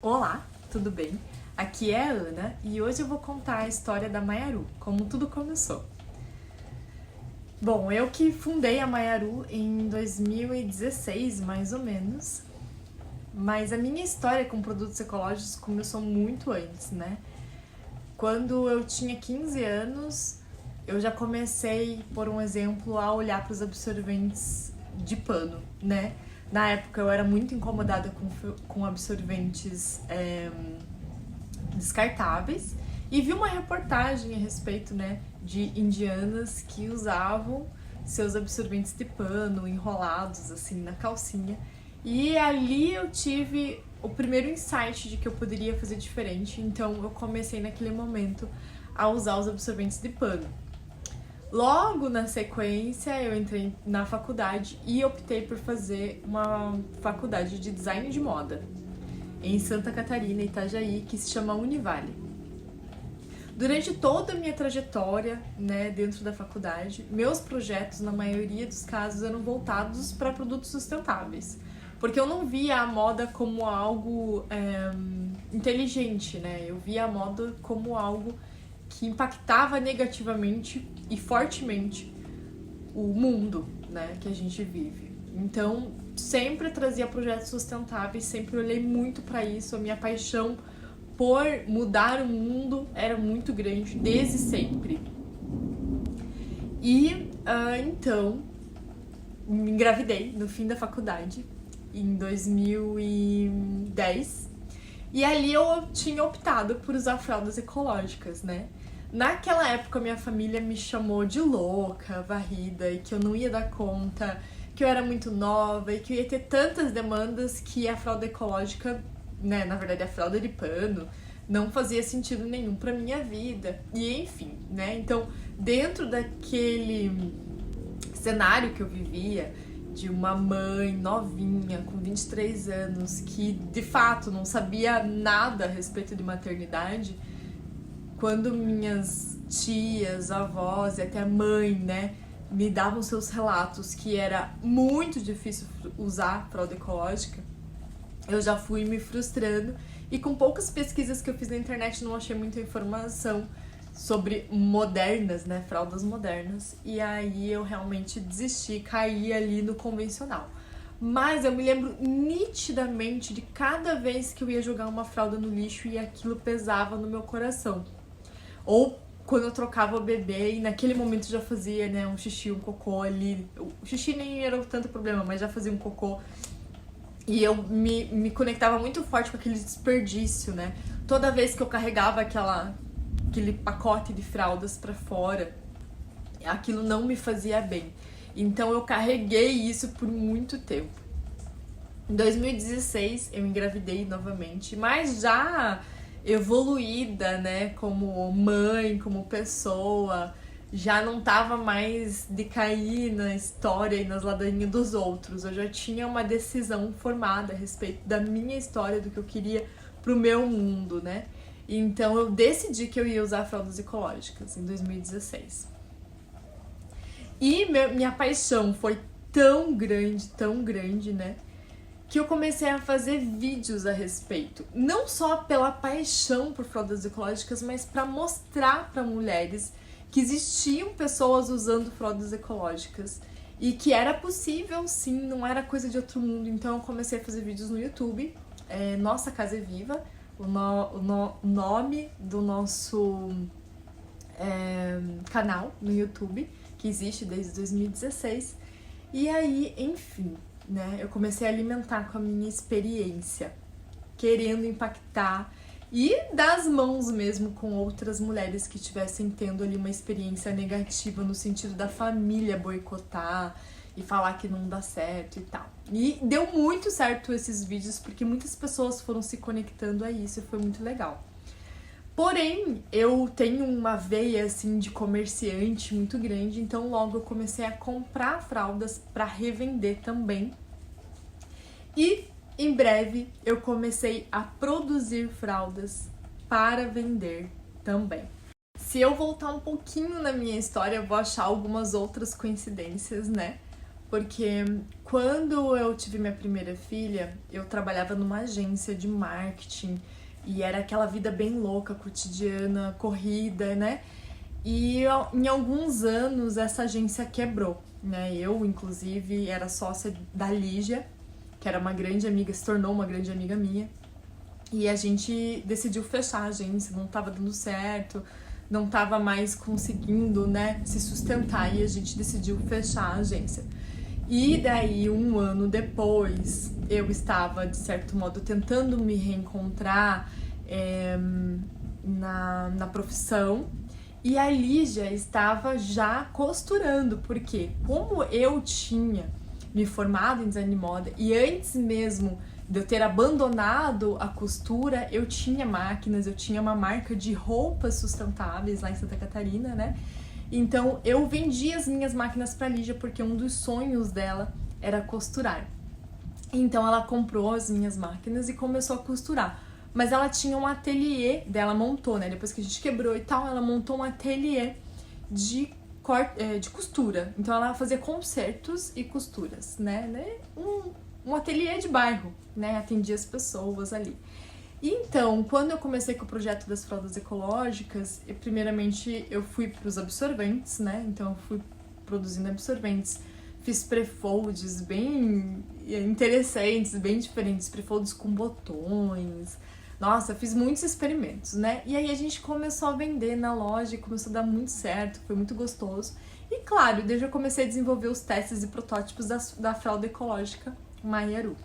Olá, tudo bem? Aqui é a Ana e hoje eu vou contar a história da Maiaru, como tudo começou. Bom, eu que fundei a Maiaru em 2016, mais ou menos, mas a minha história com produtos ecológicos começou muito antes, né? Quando eu tinha 15 anos, eu já comecei, por um exemplo, a olhar para os absorventes de pano, né? Na época eu era muito incomodada com absorventes descartáveis e vi uma reportagem a respeito, né, de indianas que usavam seus absorventes de pano enrolados assim na calcinha, e ali eu tive o primeiro insight de que eu poderia fazer diferente. Então eu comecei naquele momento a usar os absorventes de pano. Logo na sequência eu entrei na faculdade e optei por fazer uma faculdade de design de moda em Santa Catarina, Itajaí, que se chama Univale. Durante toda a minha trajetória, né, dentro da faculdade, meus projetos, na maioria dos casos, eram voltados para produtos sustentáveis, porque eu não via a moda como algo inteligente, né? Eu via a moda como algo que impactava negativamente e fortemente o mundo, né, que a gente vive. Então, sempre trazia projetos sustentáveis, sempre olhei muito para isso. A minha paixão por mudar o mundo era muito grande, desde sempre. E então, me engravidei no fim da faculdade, em 2010. E ali eu tinha optado por usar fraldas ecológicas, né? Naquela época, minha família me chamou de louca, varrida, e que eu não ia dar conta, que eu era muito nova e que eu ia ter tantas demandas que a fralda ecológica, né, na verdade a fralda de pano, não fazia sentido nenhum pra minha vida. E enfim, né? Então, dentro daquele cenário que eu vivia, de uma mãe novinha, com 23 anos, que de fato não sabia nada a respeito de maternidade, quando minhas tias, avós e até mãe, né, me davam seus relatos que era muito difícil usar fralda ecológica, eu já fui me frustrando, e com poucas pesquisas que eu fiz na internet não achei muita informação sobre modernas, né, fraldas modernas, e aí eu realmente desisti, caí ali no convencional. Mas eu me lembro nitidamente de cada vez que eu ia jogar uma fralda no lixo e aquilo pesava no meu coração. Ou quando eu trocava o bebê e naquele momento já fazia, né, um xixi, um cocô ali. O xixi nem era tanto problema, mas já fazia um cocô. E eu me conectava muito forte com aquele desperdício, né? Toda vez que eu carregava aquele pacote de fraldas pra fora, aquilo não me fazia bem. Então eu carreguei isso por muito tempo. Em 2016 eu engravidei novamente, mas já evoluída, né, como mãe, como pessoa, já não tava mais de cair na história e nas ladainhas dos outros. Eu já tinha uma decisão formada a respeito da minha história, do que eu queria pro meu mundo, né? Então eu decidi que eu ia usar fraldas ecológicas em 2016. E minha paixão foi tão grande, né, que eu comecei a fazer vídeos a respeito. Não só pela paixão por fraldas ecológicas, mas para mostrar para mulheres que existiam pessoas usando fraldas ecológicas e que era possível sim, não era coisa de outro mundo. Então eu comecei a fazer vídeos no YouTube, Nossa Casa é Viva, o nome do nosso canal no YouTube, que existe desde 2016. E aí, enfim, né, eu comecei a alimentar com a minha experiência, querendo impactar e dar as mãos mesmo com outras mulheres que estivessem tendo ali uma experiência negativa no sentido da família boicotar e falar que não dá certo e tal. E deu muito certo esses vídeos, porque muitas pessoas foram se conectando a isso e foi muito legal. Porém, eu tenho uma veia assim de comerciante muito grande, então logo eu comecei a comprar fraldas para revender também. E em breve eu comecei a produzir fraldas para vender também. Se eu voltar um pouquinho na minha história, eu vou achar algumas outras coincidências, né? porque quando eu tive minha primeira filha, eu trabalhava numa agência de marketing e era aquela vida bem louca, cotidiana, corrida, né? E em alguns anos essa agência quebrou, né? Eu, inclusive, era sócia da Lígia, que era uma grande amiga, se tornou uma grande amiga minha. E a gente decidiu fechar a agência, não tava dando certo, não tava mais conseguindo, né, se sustentar, e a gente decidiu fechar a agência. E daí, um ano depois, eu estava, de certo modo, tentando me reencontrar na profissão, e a Lígia estava já costurando, porque como eu tinha me formado em design de moda, e antes mesmo de eu ter abandonado a costura, eu tinha máquinas, eu tinha uma marca de roupas sustentáveis lá em Santa Catarina, né? Então eu vendi as minhas máquinas para a Lígia porque um dos sonhos dela era costurar. Então ela comprou as minhas máquinas e começou a costurar. Mas ela tinha um ateliê dela, montou, né? Depois que a gente quebrou e tal, ela montou um ateliê de costura. Então ela fazia concertos e costuras, né? Um ateliê de bairro, né? Atendia as pessoas ali. E então, quando eu comecei com o projeto das fraldas ecológicas, primeiramente eu fui para os absorventes, né? Então eu fui produzindo absorventes, fiz pre-folds bem interessantes, bem diferentes, pre-folds com botões. Nossa, fiz muitos experimentos, né? E aí a gente começou a vender na loja e começou a dar muito certo, foi muito gostoso. E claro, desde eu comecei a desenvolver os testes e protótipos da fralda ecológica Maiaru.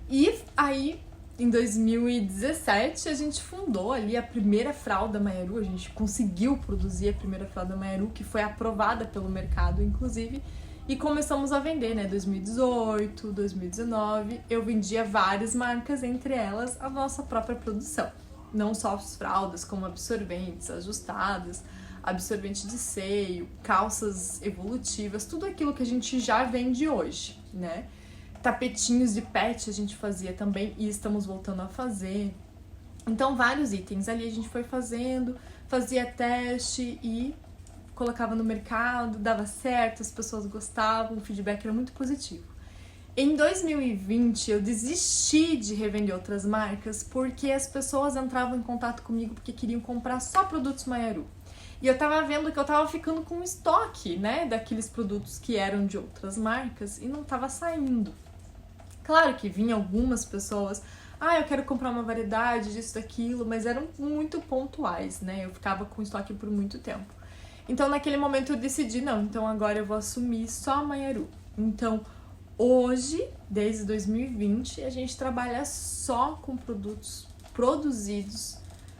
E aí, em 2017, a gente fundou ali a primeira fralda Maiaru, a gente conseguiu produzir a primeira fralda Maiaru, que foi aprovada pelo mercado, inclusive, e começamos a vender, né? 2018, 2019, eu vendia várias marcas, entre elas a nossa própria produção. Não só as fraldas, como absorventes, ajustadas, absorvente de seio, calças evolutivas, tudo aquilo que a gente já vende hoje, né? Tapetinhos de pet a gente fazia também e estamos voltando a fazer. Então, vários itens ali a gente foi fazendo, fazia teste e colocava no mercado, dava certo, as pessoas gostavam, o feedback era muito positivo. Em 2020, eu desisti de revender outras marcas porque as pessoas entravam em contato comigo porque queriam comprar só produtos Maiaru. E eu tava vendo que eu tava ficando com estoque, né, daqueles produtos que eram de outras marcas e não tava saindo. Claro que vinha algumas pessoas, eu quero comprar uma variedade disso, daquilo, mas eram muito pontuais, né? Eu ficava com estoque por muito tempo. Então, naquele momento eu decidi, não, então agora eu vou assumir só a Maiaru. Então, hoje, desde 2020, a gente trabalha só com produtos produzidos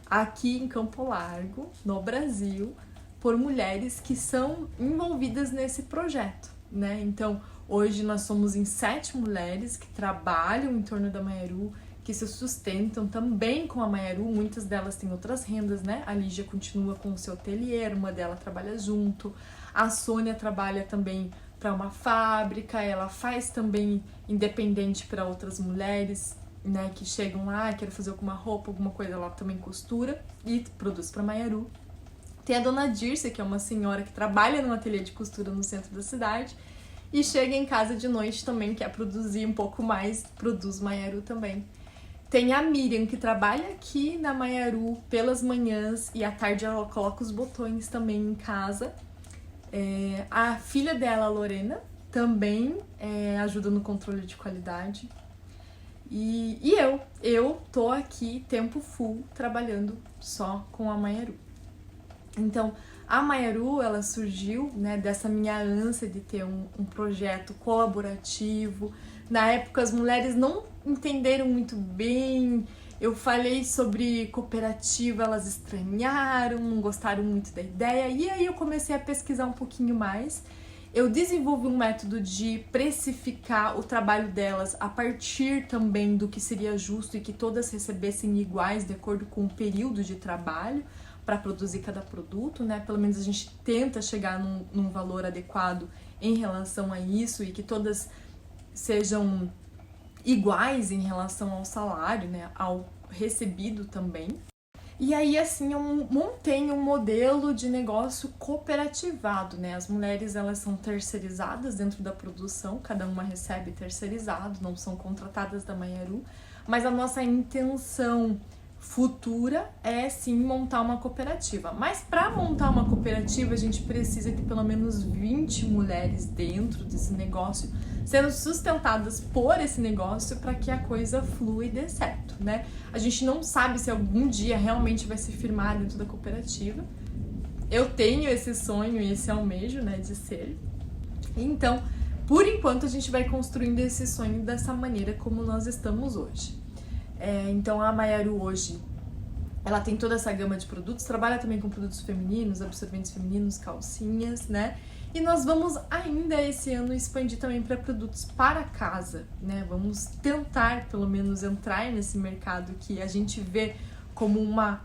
aqui em Campo Largo, no Brasil, por mulheres que são envolvidas nesse projeto, né? Então, hoje nós somos em 7 mulheres que trabalham em torno da Maiaru, que se sustentam também com a Maiaru, muitas delas têm outras rendas, né? A Lígia continua com o seu ateliê, uma delas trabalha junto, a Sônia trabalha também para uma fábrica, ela faz também independente para outras mulheres, né, que chegam lá, querem fazer alguma roupa, alguma coisa, ela também costura e produz para Maiaru. Tem a dona Dirce, que é uma senhora que trabalha num ateliê de costura no centro da cidade e chega em casa de noite também, quer produzir um pouco mais, produz Maiaru também. Tem a Miriam, que trabalha aqui na Maiaru pelas manhãs e à tarde ela coloca os botões também em casa. A filha dela, a Lorena, também ajuda no controle de qualidade. E eu tô aqui tempo full trabalhando só com a Maiaru. Então, a Maiaru, ela surgiu, né, dessa minha ânsia de ter um projeto colaborativo. Na época, as mulheres não entenderam muito bem. Eu falei sobre cooperativa, elas estranharam, não gostaram muito da ideia. E aí eu comecei a pesquisar um pouquinho mais. Eu desenvolvi um método de precificar o trabalho delas a partir também do que seria justo e que todas recebessem iguais de acordo com o período de trabalho para produzir cada produto, né? Pelo menos a gente tenta chegar num valor adequado em relação a isso e que todas sejam iguais em relação ao salário, né? Ao recebido também. E aí, assim, eu montei um modelo de negócio cooperativado, né? As mulheres, elas são terceirizadas dentro da produção, cada uma recebe terceirizado, não são contratadas da Maiaru, mas a nossa intenção futura é, sim, montar uma cooperativa. Mas para montar uma cooperativa, a gente precisa ter pelo menos 20 mulheres dentro desse negócio, sendo sustentadas por esse negócio para que a coisa flua e dê certo, né? A gente não sabe se algum dia realmente vai se firmar dentro da cooperativa. Eu tenho esse sonho e esse almejo, né, de ser. Então, por enquanto, a gente vai construindo esse sonho dessa maneira como nós estamos hoje. Então, a Maiaru hoje, ela tem toda essa gama de produtos, trabalha também com produtos femininos, absorventes femininos, calcinhas, né? E nós vamos ainda esse ano expandir também para produtos para casa, né? Vamos tentar, pelo menos, entrar nesse mercado que a gente vê como uma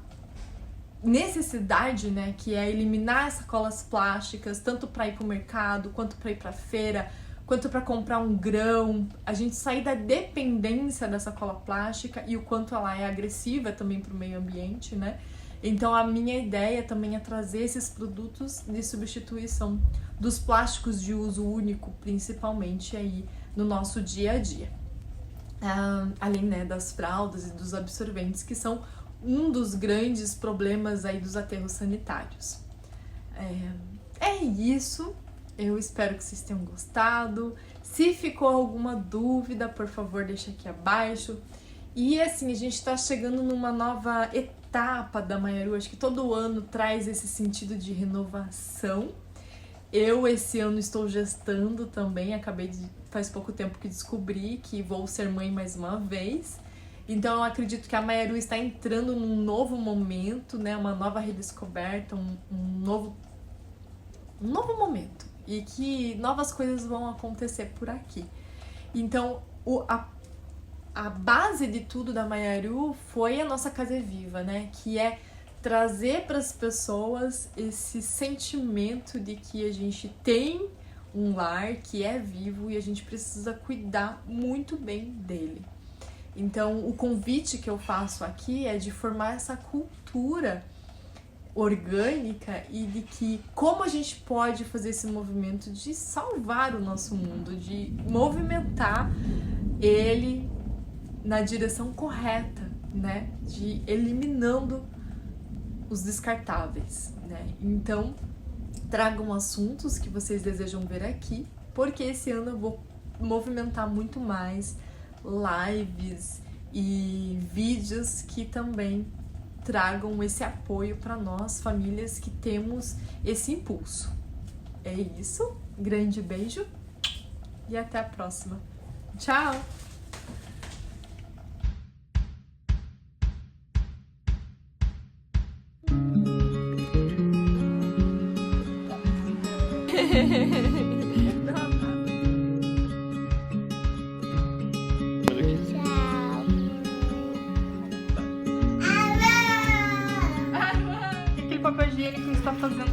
necessidade, né? Que é eliminar as sacolas plásticas, tanto para ir para o mercado, quanto para ir para a feira, quanto para comprar um grão, a gente sair da dependência da sacola plástica e o quanto ela é agressiva também para o meio ambiente, né? Então a minha ideia também é trazer esses produtos de substituição dos plásticos de uso único, principalmente aí no nosso dia a dia. Além, né, das fraldas e dos absorventes, que são um dos grandes problemas aí dos aterros sanitários. É isso. Eu espero que vocês tenham gostado. Se ficou alguma dúvida, por favor, deixa aqui abaixo. E assim, a gente tá chegando numa nova etapa da Maiaru. Acho que todo ano traz esse sentido de renovação. Eu, esse ano, estou gestando também. Faz pouco tempo que descobri que vou ser mãe mais uma vez. Então, eu acredito que a Maiaru está entrando num novo momento, né? Uma nova redescoberta, um novo momento. E que novas coisas vão acontecer por aqui. Então, a base de tudo da Maiaru foi a nossa Casa é Viva, né? Que é trazer para as pessoas esse sentimento de que a gente tem um lar que é vivo e a gente precisa cuidar muito bem dele. Então, o convite que eu faço aqui é de formar essa cultura orgânica e de que como a gente pode fazer esse movimento de salvar o nosso mundo, de movimentar ele na direção correta, né? De eliminando os descartáveis, né? Então, tragam assuntos que vocês desejam ver aqui, porque esse ano eu vou movimentar muito mais lives e vídeos que também tragam esse apoio para nós, famílias que temos esse impulso. É isso, grande beijo e até a próxima. Tchau! Papel higiênico que você tá fazendo?